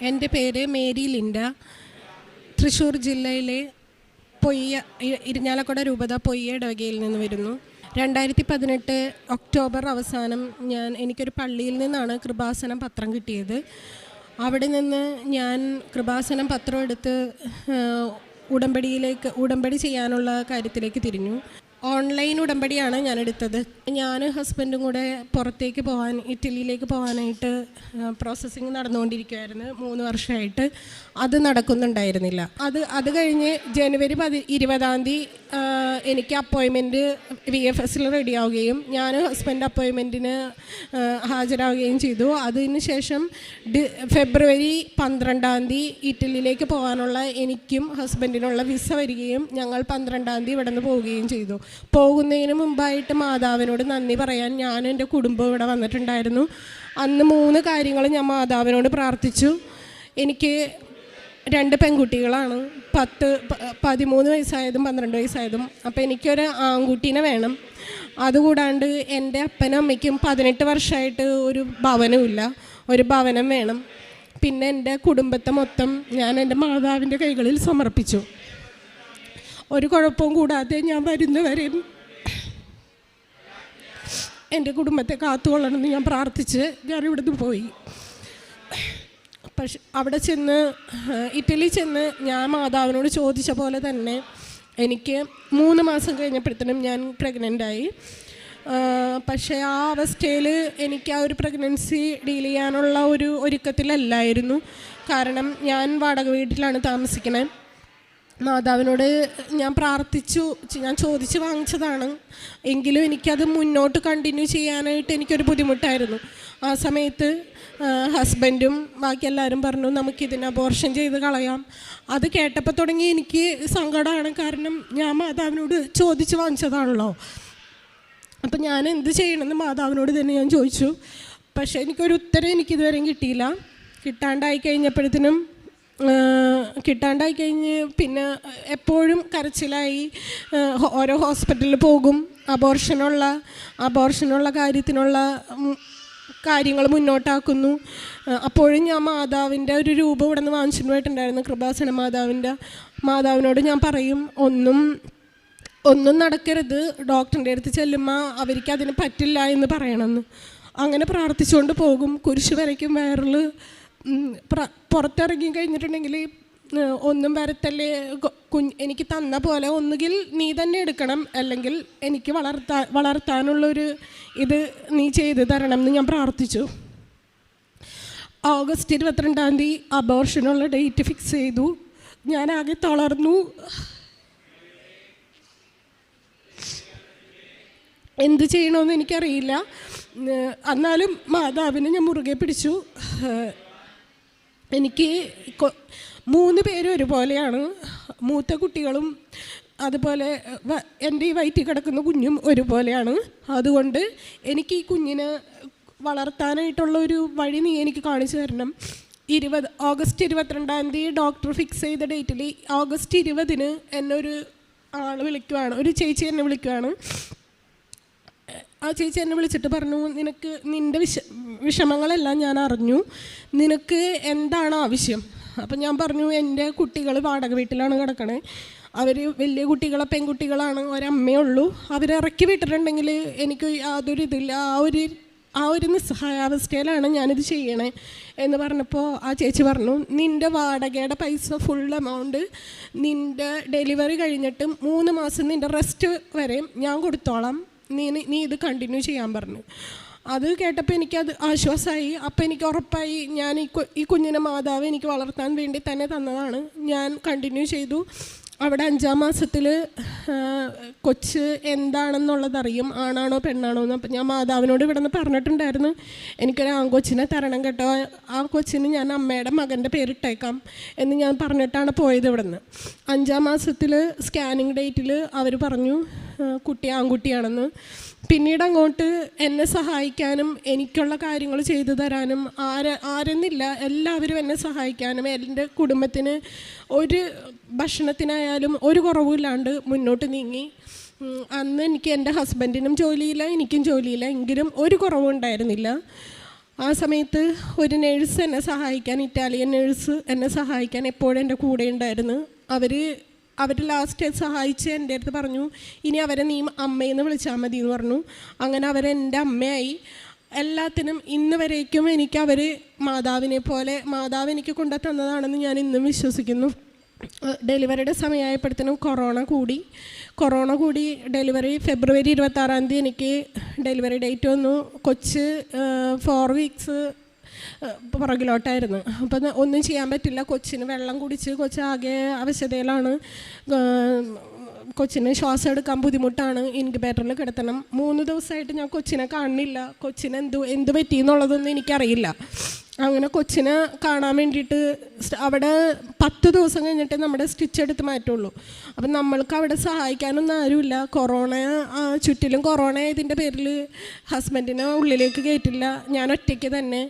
എൻ്റെ പേര് Mary Linda. Thrissur ജില്ലയിലെ ഇരിഞ്ഞാലക്കുട രൂപത പൊയ്യ ഇടവകയിൽ നിന്ന് വരുന്നു. 2018 ഒക്ടോബർ അവസാനം എനിക്കൊരു പള്ളിയിൽ നിന്നാണ് കൃപാസനം പത്രം കിട്ടിയത്. അവിടെ നിന്ന് ഞാൻ കൃപാസനം പത്രം എടുത്ത് ഉടമ്പടി ചെയ്യാനുള്ള കാര്യത്തിലേക്ക് തിരിഞ്ഞു. ഓൺലൈൻ ഉടമ്പടിയാണ് ഞാൻ എടുത്തത്. ഞാൻ ഹസ്ബൻഡും കൂടെ ഇറ്റലിയിലേക്ക് പോകാനായിട്ട് പ്രോസസ്സിങ് നടന്നുകൊണ്ടിരിക്കുമായിരുന്നു 3 വർഷമായിട്ട്. അത് നടക്കുന്നുണ്ടായിരുന്നില്ല. അത് കഴിഞ്ഞ് ജനുവരി 20 എനിക്ക് അപ്പോയിൻമെൻറ്റ് VFSൽ റെഡിയാവുകയും ഞാൻ ഹസ്ബൻഡ് അപ്പോയിൻമെൻറ്റിന് ഹാജരാവുകയും ചെയ്തു. അതിനുശേഷം ഫെബ്രുവരി 12 ഇറ്റലിയിലേക്ക് പോകാനുള്ള എനിക്കും ഹസ്ബൻഡിനുള്ള വിസ വരികയും ഞങ്ങൾ 12 ഇവിടെ നിന്ന് പോവുകയും ചെയ്തു. പോകുന്നതിന് മുമ്പായിട്ട് മാതാവിനോട് നന്ദി പറയാൻ ഞാൻ എൻ്റെ കുടുംബം ഇവിടെ വന്നിട്ടുണ്ടായിരുന്നു. അന്ന് 3 കാര്യങ്ങൾ ഞാൻ മാതാവിനോട് പ്രാർത്ഥിച്ചു. എനിക്ക് 2 പെൺകുട്ടികളാണ്, 13 വയസ്സായതും 12 വയസ്സായതും. അപ്പോൾ എനിക്കൊരു ആൺകുട്ടീനെ വേണം. അതുകൂടാണ്ട് എൻ്റെ അപ്പനും അമ്മയ്ക്കും 18 വർഷമായിട്ട് ഒരു ഭവനമില്ല, ഒരു ഭവനം വേണം. പിന്നെ എൻ്റെ കുടുംബത്തെ മൊത്തം ഞാൻ എൻ്റെ മാതാവിൻ്റെ കൈകളിൽ സമർപ്പിച്ചു. ഒരു കുഴപ്പവും കൂടാതെ ഞാൻ വരുന്നവരെയും എൻ്റെ കുടുംബത്തെ കാത്തുകൊള്ളണമെന്ന് ഞാൻ പ്രാർത്ഥിച്ച് ഞാൻ ഇവിടുന്ന് പോയി. പക്ഷെ അവിടെ ഇറ്റലി ചെന്ന് ഞാൻ മാതാവിനോട് ചോദിച്ച പോലെ തന്നെ എനിക്ക് 3 മാസം കഴിഞ്ഞപ്പോഴത്തേനും ഞാൻ പ്രഗ്നൻ്റായി. പക്ഷേ ആ അവസ്ഥയിൽ എനിക്ക് ആ ഒരു പ്രഗ്നൻസി ഡീൽ ചെയ്യാനുള്ള ഒരു ഒരുക്കത്തിലല്ലായിരുന്നു. കാരണം ഞാൻ വാടക വീട്ടിലാണ് താമസിക്കുന്നത്. മാതാവിനോട് ഞാൻ പ്രാർത്ഥിച്ചു, ഞാൻ ചോദിച്ച് വാങ്ങിച്ചതാണ്. എങ്കിലും എനിക്കത് മുന്നോട്ട് കണ്ടിന്യൂ ചെയ്യാനായിട്ട് എനിക്കൊരു ബുദ്ധിമുട്ടായിരുന്നു. ആ സമയത്ത് ഹസ്ബൻഡും ബാക്കി എല്ലാവരും പറഞ്ഞു നമുക്കിതിന് അബോർഷൻ ചെയ്ത് കളയാം. അത് കേട്ടപ്പോൾ തുടങ്ങി എനിക്ക് സങ്കടമാണ്. കാരണം ഞാൻ മാതാവിനോട് ചോദിച്ച് വാങ്ങിച്ചതാണല്ലോ. അപ്പം ഞാൻ എന്ത് ചെയ്യണമെന്ന് മാതാവിനോട് തന്നെ ഞാൻ ചോദിച്ചു. പക്ഷേ എനിക്കൊരു ഉത്തരം എനിക്കിതുവരെയും കിട്ടിയില്ല. കിട്ടാണ്ടായി കഴിഞ്ഞ് പിന്നെ എപ്പോഴും കരച്ചിലായി. ഓരോ ഹോസ്പിറ്റലിൽ പോകും, അബോർഷനുള്ള കാര്യങ്ങൾ മുന്നോട്ടാക്കുന്നു. അപ്പോഴും ഞാൻ മാതാവിൻ്റെ ഒരു രൂപം ഇവിടെ നിന്ന് വാങ്ങിച്ചിട്ട് പോയിട്ടുണ്ടായിരുന്നു, കൃപാസന മാതാവിനോട് ഞാൻ പറയും ഒന്നും നടക്കരുത്, ഡോക്ടറിൻ്റെ അടുത്ത് ചെല്ലുമ്പോൾ അവർക്ക് അതിന് പറ്റില്ല എന്ന് പറയണമെന്ന്. അങ്ങനെ പ്രാർത്ഥിച്ചുകൊണ്ട് പോകും. കുരിശ് വരയ്ക്കും, വയറിൽ പുറത്തിറങ്ങി കഴിഞ്ഞിട്ടുണ്ടെങ്കിൽ ഒന്നും വരത്തല്ലേ, എനിക്ക് തന്ന പോലെ ഒന്നുകിൽ നീ തന്നെ എടുക്കണം, അല്ലെങ്കിൽ എനിക്ക് വളർത്താനുള്ളൊരു ഇത് നീ ചെയ്ത് തരണം എന്ന് ഞാൻ പ്രാർത്ഥിച്ചു. ഓഗസ്റ്റ് 22 അബോർഷനുള്ള ഡേറ്റ് ഫിക്സ് ചെയ്തു. ഞാനാകെ തളർന്നു. എന്ത് ചെയ്യണമെന്ന് എനിക്കറിയില്ല. എന്നാലും മാതാവിനെ ഞാൻ മുറുകെ പിടിച്ചു. എനിക്ക് 3 പേരും ഒരുപോലെയാണ്. മൂത്ത കുട്ടികളും അതുപോലെ എൻ്റെ ഈ വയറ്റിൽ കിടക്കുന്ന കുഞ്ഞും ഒരുപോലെയാണ്. അതുകൊണ്ട് എനിക്ക് ഈ കുഞ്ഞിനെ വളർത്താനായിട്ടുള്ളൊരു വഴി നീ എനിക്ക് കാണിച്ചു തരണം. ഓഗസ്റ്റ് 22 ഡോക്ടർ ഫിക്സ് ചെയ്ത ഡേറ്റിൽ ഓഗസ്റ്റ് 20 എന്നെ ഒരു ചേച്ചി എന്നെ വിളിക്കുവാണ്. ആ ചേച്ചി എന്നെ വിളിച്ചിട്ട് പറഞ്ഞു, നിൻ്റെ വിഷമങ്ങളെല്ലാം ഞാൻ അറിഞ്ഞു, നിനക്ക് എന്താണ് ആവശ്യം? അപ്പം ഞാൻ പറഞ്ഞു, എൻ്റെ കുട്ടികൾ വാടക വീട്ടിലാണ് കിടക്കണേ, അവർ വലിയ പെൺകുട്ടികളാണ്, ഒരമ്മയുള്ളൂ, അവരിറക്കി വിട്ടിട്ടുണ്ടെങ്കിൽ എനിക്ക് യാതൊരു ഇതില്ല, ആ ഒരു നിസ്സഹായാവസ്ഥയിലാണ് ഞാനിത് ചെയ്യണേ എന്ന് പറഞ്ഞപ്പോൾ ആ ചേച്ചി പറഞ്ഞു, നിൻ്റെ വാടകയുടെ പൈസ ഫുൾ എമൗണ്ട് നിൻ്റെ ഡെലിവറി കഴിഞ്ഞിട്ട് 3 മാസം നിൻ്റെ റെസ്റ്റ് വരെ ഞാൻ കൊടുത്തോളാം, നീ ഇത് കണ്ടിന്യൂ ചെയ്യാൻ പറഞ്ഞു. അത് കേട്ടപ്പോൾ എനിക്കത് ആശ്വാസമായി. അപ്പോൾ എനിക്ക് ഉറപ്പായി ഞാൻ ഈ കുഞ്ഞിനെ മാതാവ് എനിക്ക് വളർത്താൻ വേണ്ടി തന്നെ തന്നതാണ്. ഞാൻ കണ്ടിന്യൂ ചെയ്തു. അവിടെ 5-ാം മാസത്തിൽ കൊച്ച് എന്താണെന്നുള്ളതറിയും, ആണാണോ പെണ്ണാണോ എന്ന്. അപ്പം ഞാൻ മാതാവിനോട് ഇവിടെ നിന്ന് പറഞ്ഞിട്ടുണ്ടായിരുന്നു, എനിക്കൊരു ആൺകൊച്ചിനെ തരണം കേട്ടോ, ആ കൊച്ചിന് ഞാൻ അമ്മയുടെ മകൻ്റെ പേരിട്ടേക്കാം എന്ന് ഞാൻ പറഞ്ഞിട്ടാണ് പോയത് ഇവിടെ നിന്ന്. 5-ാം മാസത്തിൽ സ്കാനിങ് ഡേറ്റിൽ അവർ പറഞ്ഞു കുട്ടി ആൺകുട്ടിയാണെന്ന്. പിന്നീട് അങ്ങോട്ട് എന്നെ സഹായിക്കാനും എനിക്കുള്ള കാര്യങ്ങൾ ചെയ്തു തരാനും ആരെന്നില്ല, എല്ലാവരും എന്നെ സഹായിക്കാനും എൻ്റെ കുടുംബത്തിന് ഒരു ഭക്ഷണത്തിനായാലും ഒരു കുറവില്ലാണ്ട് മുന്നോട്ട് നീങ്ങി. അന്ന് എനിക്ക് എൻ്റെ ഹസ്ബൻഡിനും ജോലിയില്ല, എനിക്കും ജോലിയില്ല, എങ്കിലും ഒരു കുറവും ഉണ്ടായിരുന്നില്ല. ആ സമയത്ത് ഒരു നേഴ്സ് എന്നെ സഹായിക്കാൻ, ഇറ്റാലിയൻ നേഴ്സ് എന്നെ സഹായിക്കാൻ എപ്പോഴും എൻ്റെ കൂടെ ഉണ്ടായിരുന്നു. അവർ ലാസ്റ്റ് സഹായിച്ച് എൻ്റെ അടുത്ത് പറഞ്ഞു, ഇനി അവരെ നീ അമ്മയെന്ന് വിളിച്ചാൽ മതി എന്ന് പറഞ്ഞു. അങ്ങനെ അവരെൻ്റെ അമ്മയായി. എല്ലാത്തിനും ഇന്ന് വരേക്കും എനിക്ക് അവർ മാതാവിനെ പോലെ, മാതാവ് എനിക്ക് കൊണ്ടു തന്നതാണെന്ന് ഞാൻ ഇന്നും വിശ്വസിക്കുന്നു. ഡെലിവറിയുടെ സമയമായപ്പോഴത്തേനും കൊറോണ കൂടി ഡെലിവറി ഫെബ്രുവരി 26 എനിക്ക് ഡെലിവറി ഡേറ്റ് വന്നു. കൊച്ച് 4 വീക്സ് പുറകിലോട്ടായിരുന്നു. അപ്പം ഒന്നും ചെയ്യാൻ പറ്റില്ല. കൊച്ചിന് വെള്ളം കുടിച്ച് കൊച്ചാകെ അവശതയിലാണ്. കൊച്ചിന് ശ്വാസം എടുക്കാൻ ബുദ്ധിമുട്ടാണ്. ഇൻക്യുബേറ്ററിൽ കിടത്തണം. 3 ദിവസമായിട്ട് ഞാൻ കൊച്ചിനെ കാണുന്നില്ല. കൊച്ചിന് എന്ത് പറ്റിയെന്നുള്ളതൊന്നും എനിക്കറിയില്ല. അങ്ങനെ കൊച്ചിനെ കാണാൻ വേണ്ടിയിട്ട് അവിടെ 10 ദിവസം കഴിഞ്ഞിട്ട് നമ്മുടെ സ്റ്റിച്ച് എടുത്ത് മാറ്റുള്ളൂ. അപ്പം നമ്മൾക്ക് അവിടെ സഹായിക്കാനൊന്നും ആരുമില്ല. ചുറ്റിലും കൊറോണ ഇതിൻ്റെ പേരിൽ ഹസ്ബൻഡിനെ ഉള്ളിലേക്ക് കയറ്റില്ല. ഞാൻ ഒറ്റയ്ക്ക് തന്നെ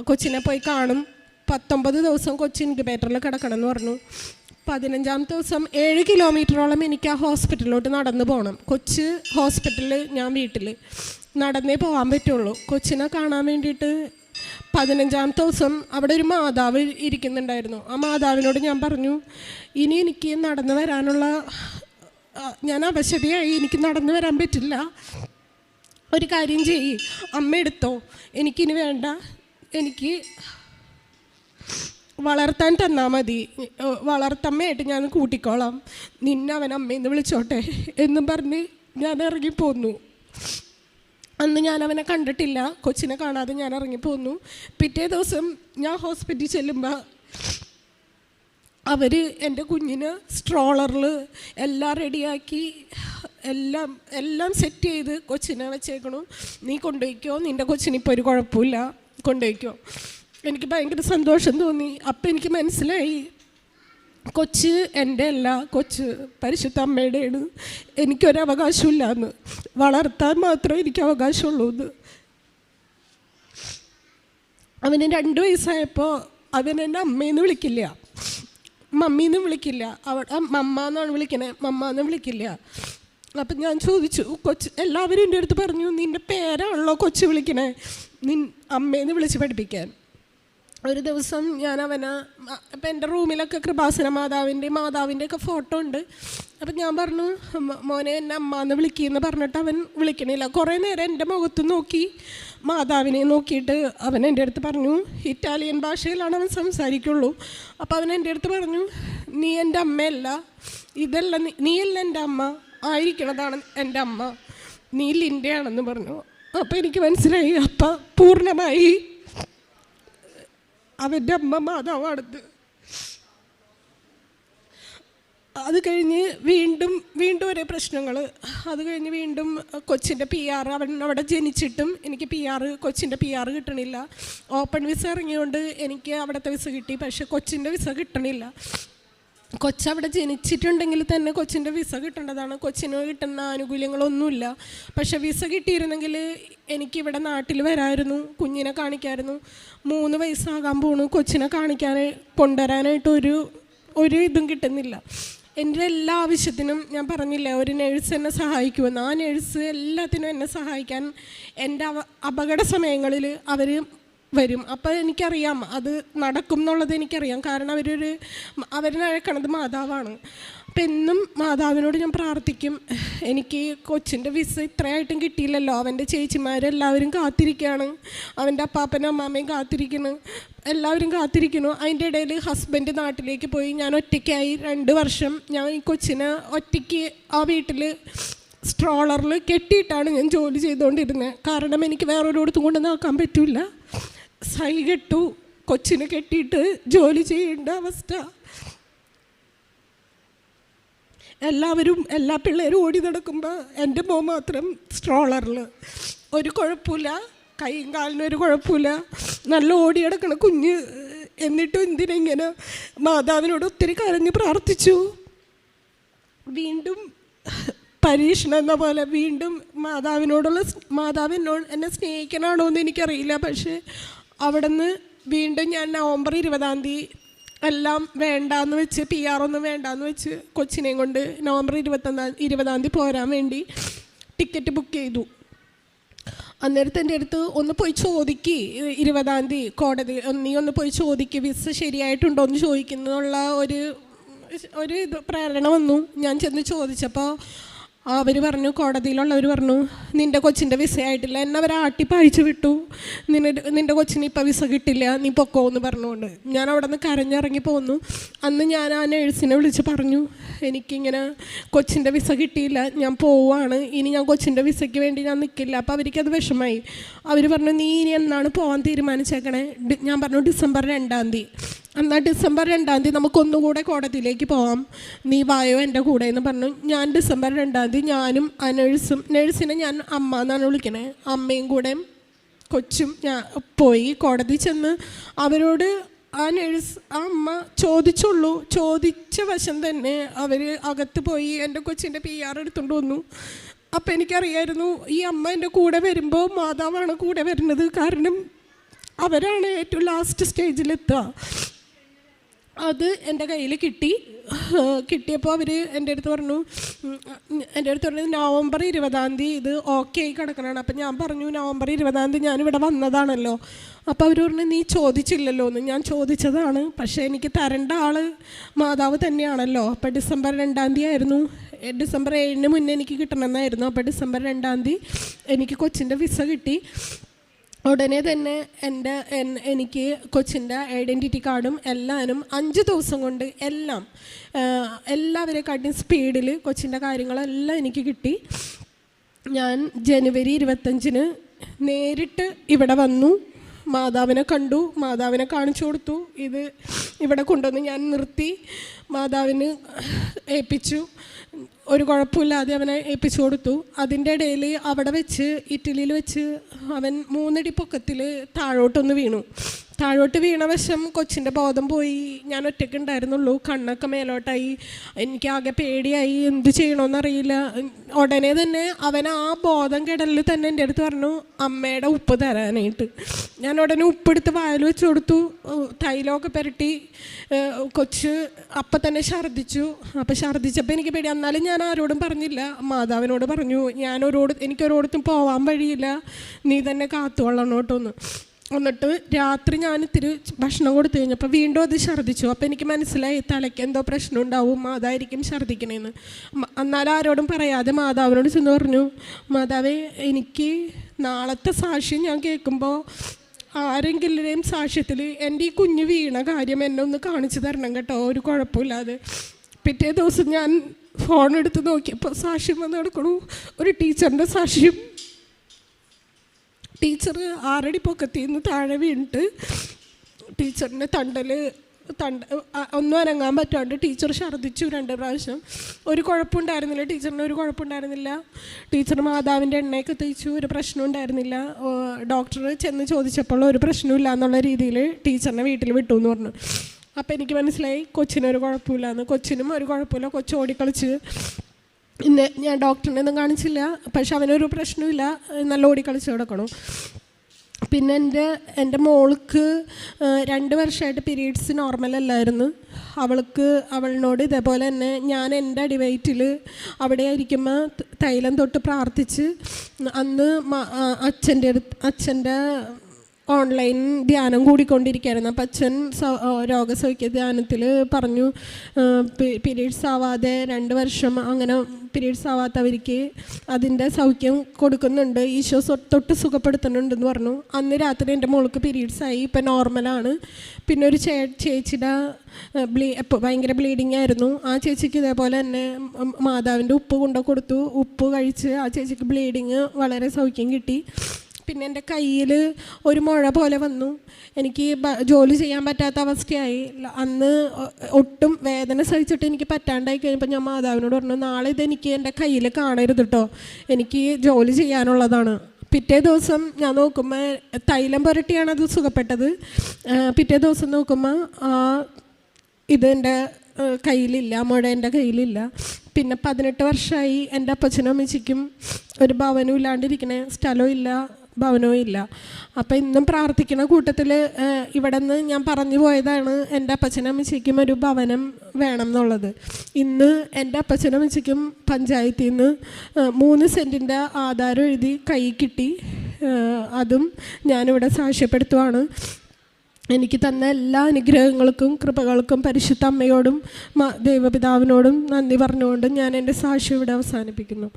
കൊച്ചിനെ പോയി കാണും. 19 ദിവസം കൊച്ചി ഇൻക്യുബേറ്ററിൽ കിടക്കണം എന്ന് പറഞ്ഞു. 15ാമത്തെ ദിവസം 7 കിലോമീറ്ററോളം എനിക്ക് ആ ഹോസ്പിറ്റലിലോട്ട് നടന്നു പോകണം. കൊച്ച് ഹോസ്പിറ്റലിൽ, ഞാൻ വീട്ടിൽ. നടന്നേ പോകാൻ പറ്റുള്ളൂ. കൊച്ചിനെ കാണാൻ വേണ്ടിയിട്ട് 15ാമത്തെ ദിവസം അവിടെ ഒരു മാതാവ് ഇരിക്കുന്നുണ്ടായിരുന്നു. ആ മാതാവിനോട് ഞാൻ പറഞ്ഞു, ഇനി എനിക്ക് നടന്നു വരാനുള്ള, ഞാൻ അവശതയായി, എനിക്ക് നടന്നു വരാൻ പറ്റില്ല. ഒരു കാര്യം ചെയ്യ്, അമ്മ എടുത്തോ, എനിക്കിനി വേണ്ട, എനിക്ക് വളർത്താൻ തന്നാൽ മതി, വളർത്തമ്മയായിട്ട് ഞാൻ കൂട്ടിക്കോളാം, നിന്നെ അവൻ അമ്മയെന്ന് വിളിച്ചോട്ടെ എന്നും പറഞ്ഞ് ഞാൻ ഇറങ്ങിപ്പോന്നു. അന്ന് ഞാൻ അവനെ കണ്ടിട്ടില്ല. കൊച്ചിനെ കാണാതെ ഞാൻ ഇറങ്ങിപ്പോന്നു. പിറ്റേ ദിവസം ഞാൻ ഹോസ്പിറ്റലിൽ ചെല്ലുമ്പോൾ അവർ എൻ്റെ കുഞ്ഞിന് സ്ട്രോളറിൽ എല്ലാം റെഡിയാക്കി എല്ലാം സെറ്റ് ചെയ്ത് കൊച്ചിനെ വെച്ചേക്കണു. നീ കൊണ്ടുപോയിക്കോ, നിൻ്റെ കൊച്ചിനിപ്പോൾ ഒരു കുഴപ്പമില്ല, കൊണ്ടുപോയിക്കോ. എനിക്ക് ഭയങ്കര സന്തോഷം തോന്നി. അപ്പം എനിക്ക് മനസ്സിലായി, കൊച്ച് എൻ്റെ അല്ല, കൊച്ച് പരിശുദ്ധ അമ്മയുടെയാണ്. എനിക്കൊരവകാശമില്ല എന്ന്, വളർത്താൻ മാത്രമേ എനിക്ക് അവകാശമുള്ളൂ എന്ന്. അവന് 2 വയസ്സായപ്പോൾ അവൻ എന്നെ അമ്മയെന്ന് വിളിക്കില്ല, മമ്മീന്ന് വിളിക്കില്ല. മമ്മ എന്നാണ് വിളിക്കണേ, മമ്മ എന്ന് വിളിക്കില്ല. അപ്പം ഞാൻ ചോദിച്ചു, എല്ലാവരും എൻ്റെ അടുത്ത് പറഞ്ഞു, നിൻ്റെ പേരാണല്ലോ കൊച്ച് വിളിക്കണേ, അമ്മയെന്ന് വിളിച്ച് പഠിപ്പിക്കാൻ. ഒരു ദിവസം ഞാൻ അപ്പം എൻ്റെ റൂമിലൊക്കെ കൃപാസന മാതാവിൻ്റെയൊക്കെ ഫോട്ടോ ഉണ്ട്. അപ്പം ഞാൻ പറഞ്ഞു, മോനെ എന്നെ അമ്മ എന്ന് വിളിക്കുമെന്ന് പറഞ്ഞിട്ട് അവൻ വിളിക്കണില്ല. കുറേ നേരം എൻ്റെ മുഖത്ത് നോക്കി, മാതാവിനെ നോക്കിയിട്ട് അവൻ എൻ്റെ അടുത്ത് പറഞ്ഞു, ഇറ്റാലിയൻ ഭാഷയിലാണ് അവൻ സംസാരിക്കുള്ളൂ. അപ്പോൾ അവൻ എൻ്റെ അടുത്ത് പറഞ്ഞു, നീ എൻ്റെ അമ്മയല്ല, ഇതല്ല, നീയല്ല എൻ്റെ അമ്മ, ആയിരിക്കണതാണ് എൻ്റെ അമ്മ, നീ ലിൻ്റെയാണെന്ന് പറഞ്ഞു. അപ്പോൾ എനിക്ക് മനസ്സിലായി, അപ്പം പൂർണ്ണമായി അവൻ്റെ അമ്മ മാതാവാണെന്ന്. അത് കഴിഞ്ഞ് വീണ്ടും ഒരേ പ്രശ്നങ്ങൾ. അത് കഴിഞ്ഞ് വീണ്ടും കൊച്ചിൻ്റെ PR, അവൻ അവിടെ ജനിച്ചിട്ടും എനിക്ക് കൊച്ചിൻ്റെ PR കിട്ടണില്ല. ഓപ്പൺ വിസ ഇറങ്ങിയോണ്ട് എനിക്ക് അവിടുത്തെ വിസ കിട്ടി, പക്ഷെ കൊച്ചിൻ്റെ വിസ കിട്ടണില്ല. കൊച്ചവിടെ ജനിച്ചിട്ടുണ്ടെങ്കിൽ തന്നെ കൊച്ചിൻ്റെ വിസ കിട്ടേണ്ടതാണ്. കൊച്ചിന് കിട്ടുന്ന ആനുകൂല്യങ്ങളൊന്നുമില്ല. പക്ഷെ വിസ കിട്ടിയിരുന്നെങ്കിൽ എനിക്കിവിടെ നാട്ടിൽ വരാമായിരുന്നു, കുഞ്ഞിനെ കാണിക്കാമായിരുന്നു. 3 വയസ്സാകാൻ പോണു, കൊച്ചിനെ കൊണ്ടുവരാനായിട്ട് ഒരു ഇതും കിട്ടുന്നില്ല. എൻ്റെ എല്ലാ ആവശ്യത്തിനും ഞാൻ പറഞ്ഞില്ല, ഒരു നേഴ്സ് എന്നെ സഹായിക്കുമെന്ന്. ആ നേഴ്സ് എല്ലാത്തിനും എന്നെ സഹായിക്കാൻ എൻ്റെ അപകട സമയങ്ങളിൽ അവർ വരും. അപ്പോൾ എനിക്കറിയാം അത് നടക്കും എന്നുള്ളത് എനിക്കറിയാം. കാരണം അവരഴക്കണത് മാതാവാണ്. അപ്പം എന്നും മാതാവിനോട് ഞാൻ പ്രാർത്ഥിക്കും, എനിക്ക് കൊച്ചിൻ്റെ വിസ ഇത്രയായിട്ടും കിട്ടിയില്ലല്ലോ, അവൻ്റെ ചേച്ചിമാരെല്ലാവരും കാത്തിരിക്കുകയാണ്, അവൻ്റെ അപ്പാപ്പനും അമ്മാമ്മയും കാത്തിരിക്കുന്നു, എല്ലാവരും കാത്തിരിക്കുന്നു. അതിൻ്റെ ഇടയിൽ ഹസ്ബൻഡ് നാട്ടിലേക്ക് പോയി, ഞാൻ ഒറ്റയ്ക്കായി. 2 വർഷം ഞാൻ ഈ കൊച്ചിനെ ഒറ്റയ്ക്ക് ആ വീട്ടിൽ സ്ട്രോളറിൽ കെട്ടിയിട്ടാണ് ഞാൻ ജോലി ചെയ്തുകൊണ്ടിരുന്നത്. കാരണം എനിക്ക് വേറൊരിടത്തും കൊണ്ട് നോക്കാൻ പറ്റില്ല. സൈകെട്ടു, കൊച്ചിനെ കെട്ടിയിട്ട് ജോലി ചെയ്യേണ്ട അവസ്ഥ. എല്ലാ പിള്ളേരും ഓടി നടക്കുമ്പോൾ എൻ്റെ മോൻ മാത്രം സ്ട്രോളറിൽ. ഒരു കുഴപ്പമില്ല, കൈയും കാലിനൊരു കുഴപ്പമില്ല, നല്ല ഓടി നടക്കണ കുഞ്ഞ്. എന്നിട്ടും എന്തിനെങ്ങനെ മാതാവിനോട് ഒത്തിരി കരഞ്ഞ് പ്രാർത്ഥിച്ചു. വീണ്ടും പരീക്ഷണം എന്ന പോലെ വീണ്ടും മാതാവിനോട് എന്നെ സ്നേഹിക്കണാണോ എന്ന് എനിക്കറിയില്ല. പക്ഷേ അവിടെ നിന്ന് വീണ്ടും ഞാൻ നവംബർ 20 എല്ലാം വേണ്ടാന്ന് വെച്ച്, PR ഒന്നും വേണ്ടാന്ന് വെച്ച് കൊച്ചിനെയും കൊണ്ട് നവംബർ 20 പോരാൻ വേണ്ടി ടിക്കറ്റ് ബുക്ക് ചെയ്തു. അന്നേരത്തെ എൻ്റെ അടുത്ത് ഒന്ന് പോയി ചോദിക്ക്, 20-ാം തീയതി കോടതി നീ ഒന്ന് പോയി ചോദിക്ക് വിസ ശരിയായിട്ടുണ്ടോ എന്ന് ചോദിക്കുന്നുള്ള ഒരു ഇത് പ്രേരണ വന്നു. ഞാൻ ചെന്ന് ചോദിച്ചപ്പോൾ അവർ പറഞ്ഞു, കോടതിയിലുള്ളവർ പറഞ്ഞു, നിൻ്റെ കൊച്ചിൻ്റെ വിസ ആയിട്ടില്ല. എന്നെ അവർ ആട്ടിപ്പഴിച്ചു വിട്ടു. നിൻ്റെ കൊച്ചിന് ഇപ്പം വിസ കിട്ടില്ല, നീ പൊക്കോ എന്ന് പറഞ്ഞുകൊണ്ട്. ഞാൻ അവിടെ നിന്ന് കരഞ്ഞിറങ്ങി പോന്നു. അന്ന് ഞാൻ ആ നേഴ്സിനെ വിളിച്ച് പറഞ്ഞു, എനിക്കിങ്ങനെ കൊച്ചിൻ്റെ വിസ കിട്ടിയില്ല, ഞാൻ പോവുകയാണ്, ഇനി ഞാൻ കൊച്ചിൻ്റെ വിസയ്ക്ക് വേണ്ടി ഞാൻ നിൽക്കില്ല. അപ്പോൾ അവർക്കത് വിഷമമായി. അവർ പറഞ്ഞു, നീ ഇനി എന്നാണ് പോകാൻ തീരുമാനിച്ചേക്കണേ? ഞാൻ പറഞ്ഞു, ഡിസംബർ 2-ാം തീയതി. എന്നാൽ ഡിസംബർ 2-ാം തീയതി നമുക്കൊന്നുകൂടെ കോടതിയിലേക്ക് പോകാം, നീ വായോ എൻ്റെ കൂടെ എന്ന് പറഞ്ഞു. ഞാൻ ഡിസംബർ 2-ാം തീയതി ഞാനും ആ നേഴ്സിനെ ഞാൻ അമ്മ എന്നാണ് വിളിക്കണേ, അമ്മയും കൂടെ കൊച്ചും ഞാൻ പോയി കോടതി ചെന്ന് അവരോട് ആ അമ്മ ചോദിച്ചുള്ളൂ. ചോദിച്ച വശം തന്നെ അവർ അകത്ത് പോയി എൻ്റെ കൊച്ചിൻ്റെ PR എടുത്തുകൊണ്ട് വന്നു. അപ്പം എനിക്കറിയായിരുന്നു ഈ അമ്മ എൻ്റെ കൂടെ വരുമ്പോൾ മാതാവാണ് കൂടെ വരുന്നത്, കാരണം അവരാണ് ഏറ്റവും ലാസ്റ്റ് സ്റ്റേജിലെത്തുക. അത് എൻ്റെ കയ്യിൽ കിട്ടിയപ്പോൾ അവർ എൻ്റെ അടുത്ത് പറഞ്ഞു നവംബർ 20-ാം തീയതി ഇത് ഓക്കെ ആയി കിടക്കണതാണ്. അപ്പം ഞാൻ പറഞ്ഞു, നവംബർ 20-ാം തീയതി ഞാനിവിടെ വന്നതാണല്ലോ. അപ്പോൾ അവർ പറഞ്ഞു, നീ ചോദിച്ചില്ലല്ലോ എന്ന്. ഞാൻ ചോദിച്ചതാണ്, പക്ഷേ എനിക്ക് തരേണ്ട ആൾ മാതാവ് തന്നെയാണല്ലോ. അപ്പോൾ ഡിസംബർ 2-ാം തീയതി ആയിരുന്നു, ഡിസംബർ 7-ന് മുന്നേ എനിക്ക് കിട്ടണമെന്നായിരുന്നു. അപ്പോൾ ഡിസംബർ 2-ാം തീയതി എനിക്ക് കൊച്ചിൻ്റെ വിസ കിട്ടി. ഉടനെ തന്നെ എനിക്ക് കൊച്ചിൻ്റെ ഐഡൻറ്റിറ്റി കാർഡും എല്ലാവരും 5 ദിവസം കൊണ്ട് എല്ലാവരെക്കാട്ടും സ്പീഡിൽ കൊച്ചിൻ്റെ കാര്യങ്ങളെല്ലാം എനിക്ക് കിട്ടി. ഞാൻ ജനുവരി 25-ന് നേരിട്ട് ഇവിടെ വന്നു, മാതാവിനെ കണ്ടു, മാതാവിനെ കാണിച്ചു കൊടുത്തു. ഇത് ഇവിടെ കൊണ്ടുവന്ന് ഞാൻ നിർത്തി, മാതാവിന് ഏൽപ്പിച്ചു. ഒരു കുഴപ്പമില്ലാതെ അവനെ ഏൽപ്പിച്ചു കൊടുത്തു. അതിൻ്റെ ഇടയിൽ അവിടെ വെച്ച് ഇറ്റലിയിൽ വെച്ച് അവൻ 3 അടി പൊക്കത്തിൽ താഴോട്ടൊന്ന് വീണു. താഴോട്ട് വീണ വശം കൊച്ചിൻ്റെ ബോധം പോയി. ഞാൻ ഒറ്റയ്ക്ക് ഉണ്ടായിരുന്നുള്ളൂ, കണ്ണൊക്കെ മേലോട്ടായി. എനിക്കാകെ പേടിയായി, എന്ത് ചെയ്യണമെന്നറിയില്ല. ഉടനെ തന്നെ അവൻ ആ ബോധം കിടലിൽ തന്നെ എൻ്റെ അടുത്ത് പറഞ്ഞു, അമ്മയുടെ ഉപ്പ് തരാനായിട്ട്. ഞാൻ ഉടനെ ഉപ്പെടുത്ത് വായിൽ വെച്ച് കൊടുത്തു, തൈലമൊക്കെ പുരട്ടി. കൊച്ച് അപ്പം തന്നെ ഛർദ്ദിച്ചു. അപ്പം ഛർദ്ദിച്ചപ്പോൾ എനിക്ക് പേടി. എന്നാലും ഞാൻ ആരോടും പറഞ്ഞില്ല, മാതാവിനോട് പറഞ്ഞു, എനിക്കൊരിടത്തും പോകാൻ വഴിയില്ല, നീ തന്നെ കാത്തുകൊള്ളണം കേട്ടോന്ന്. എന്നിട്ട് രാത്രി ഞാൻ ഇത്തിരി ഭക്ഷണം കൊടുത്തു കഴിഞ്ഞപ്പോൾ വീണ്ടും അത് ഛർദ്ദിച്ചു. അപ്പോൾ എനിക്ക് മനസ്സിലായി തലയ്ക്ക് എന്തോ പ്രശ്നം ഉണ്ടാവും, അതായിരിക്കും ഛർദ്ദിക്കണേന്ന്. എന്നാലും ആരോടും പറയാതെ മാതാവിനോട് ചെന്ന് പറഞ്ഞു, മാതാവേ, എനിക്ക് നാളത്തെ സാക്ഷ്യം ഞാൻ കേൾക്കുമ്പോൾ ആരെങ്കിലും സാക്ഷ്യത്തിൽ എൻ്റെ ഈ കുഞ്ഞ് വീണ കാര്യം എന്നെ ഒന്ന് കാണിച്ചു തരണം കേട്ടോ, ഒരു കുഴപ്പമില്ലാതെ. പിറ്റേ ദിവസം ഞാൻ ഫോൺ എടുത്ത് നോക്കിയപ്പോൾ സാക്ഷ്യം വന്ന് നടക്കണു, ഒരു ടീച്ചറിൻ്റെ സാക്ഷ്യം. ടീച്ചർ 6 അടി പൊക്കത്തിൽ നിന്ന് താഴെ വീണിട്ട് ടീച്ചറിൻ്റെ ഒന്നും അനങ്ങാൻ പറ്റാണ്ട് ടീച്ചർ ഛർദ്ദിച്ചു 2 പ്രാവശ്യം. ഒരു കുഴപ്പമുണ്ടായിരുന്നില്ല, ടീച്ചറിന് ഒരു കുഴപ്പമുണ്ടായിരുന്നില്ല. ടീച്ചർ മാതാവിൻ്റെ എണ്ണയൊക്കെ തേച്ചു, ഒരു പ്രശ്നം ഉണ്ടായിരുന്നില്ല. ഡോക്ടർ ചെന്ന് ചോദിച്ചപ്പോൾ ഒരു പ്രശ്നമില്ല എന്നുള്ള രീതിയിൽ ടീച്ചറിനെ വീട്ടിൽ വിട്ടു എന്ന് പറഞ്ഞു. അപ്പോൾ എനിക്ക് മനസ്സിലായി കൊച്ചിനൊരു കുഴപ്പമില്ലാന്ന്. കൊച്ചിനും ഒരു കുഴപ്പമില്ല, കൊച്ച് ഓടിക്കളിച്ച്. ഇന്ന് ഞാൻ ഡോക്ടറിനെ ഒന്നും കാണിച്ചില്ല, പക്ഷെ അവനൊരു പ്രശ്നമില്ല, നല്ല ഓടിക്കളിച്ച് കിടക്കണം. പിന്നെ എൻ്റെ മോൾക്ക് 2 വർഷമായിട്ട് പീരീഡ്സ് നോർമൽ അല്ലായിരുന്നു. അവളിനോട് ഇതേപോലെ തന്നെ ഞാൻ എൻ്റെ അടിവയറ്റിൽ അവിടെ ആയിരിക്കുമ്പോൾ തൈലം തൊട്ട് പ്രാർത്ഥിച്ച്, അന്ന് അച്ഛൻ്റെ ഓൺലൈൻ ധ്യാനം കൂടിക്കൊണ്ടിരിക്കുകയായിരുന്നു. അപ്പം അച്ഛൻ രോഗസൗഖ്യ ധ്യാനത്തിൽ പറഞ്ഞു, പീരീഡ്സ് ആവാതെ 2 വർഷം അങ്ങനെ പീരീഡ്സ് ആവാത്തവർക്ക് അതിൻ്റെ സൗഖ്യം കൊടുക്കുന്നുണ്ട്, ഈശോ തൊട്ട് സുഖപ്പെടുത്തുന്നുണ്ടെന്ന് പറഞ്ഞു. അന്ന് രാത്രി എൻ്റെ മോൾക്ക് പീരീഡ്സ് ആയി, ഇപ്പം നോർമലാണ്. പിന്നെ ഒരു ചേച്ചിയുടെ ഭയങ്കര ബ്ലീഡിങ് ആയിരുന്നു. ആ ചേച്ചിക്ക് ഇതേപോലെ തന്നെ മാതാവിൻ്റെ ഉപ്പ് കൊണ്ടു കൊടുത്തു. ഉപ്പ് കഴിച്ച് ആ ചേച്ചിക്ക് ബ്ലീഡിങ് വളരെ സൗഖ്യം കിട്ടി. പിന്നെ എൻ്റെ കയ്യിൽ ഒരു മുഴ പോലെ വന്നു. എനിക്ക് ജോലി ചെയ്യാൻ പറ്റാത്ത അവസ്ഥയായി. അന്ന് ഒട്ടും വേദന സഹിച്ചിട്ട് എനിക്ക് പറ്റാണ്ടായി കഴിഞ്ഞപ്പോൾ ഞാൻ മാതാവിനോട് പറഞ്ഞു, നാളെ ഇതെനിക്ക് എൻ്റെ കയ്യിൽ കാണരുത് കേട്ടോ, എനിക്ക് ജോലി ചെയ്യാനുള്ളതാണ്. പിറ്റേ ദിവസം ഞാൻ നോക്കുമ്പോൾ തൈലം പുരട്ടിയാണ് അത് സുഖപ്പെട്ടത്. പിറ്റേ ദിവസം നോക്കുമ്പോൾ ഇതെൻ്റെ കയ്യിലില്ല, മുഴ എൻ്റെ കയ്യിലില്ല. പിന്നെ 18 വർഷമായി എൻ്റെ അപ്പച്ചനും അമ്മച്ചിക്കും ഒരു ഭവനം ഇല്ലാണ്ടിരിക്കണേ, സ്ഥലവും ഇല്ല, ഭവനവും ഇല്ല. അപ്പം ഇന്നും പ്രാർത്ഥിക്കുന്ന കൂട്ടത്തിൽ ഇവിടെ നിന്ന് ഞാൻ പറഞ്ഞു പോയതാണ് എൻ്റെ അപ്പച്ചനും അമ്മച്ചിക്കും ഒരു ഭവനം വേണം എന്നുള്ളത്. ഇന്ന് എൻ്റെ അപ്പച്ചനും അമ്മച്ചിക്കും പഞ്ചായത്തിൽ നിന്ന് 3 സെൻറ്റിൻ്റെ ആധാരം എഴുതി കൈ കിട്ടി. അതും ഞാനിവിടെ സാക്ഷ്യപ്പെടുത്തുവാണ്. എനിക്ക് തന്ന എല്ലാ അനുഗ്രഹങ്ങൾക്കും കൃപകൾക്കും പരിശുദ്ധ അമ്മയോടും ദൈവപിതാവിനോടും നന്ദി പറഞ്ഞുകൊണ്ട് ഞാൻ എൻ്റെ സാക്ഷ്യം ഇവിടെ അവസാനിപ്പിക്കുന്നു.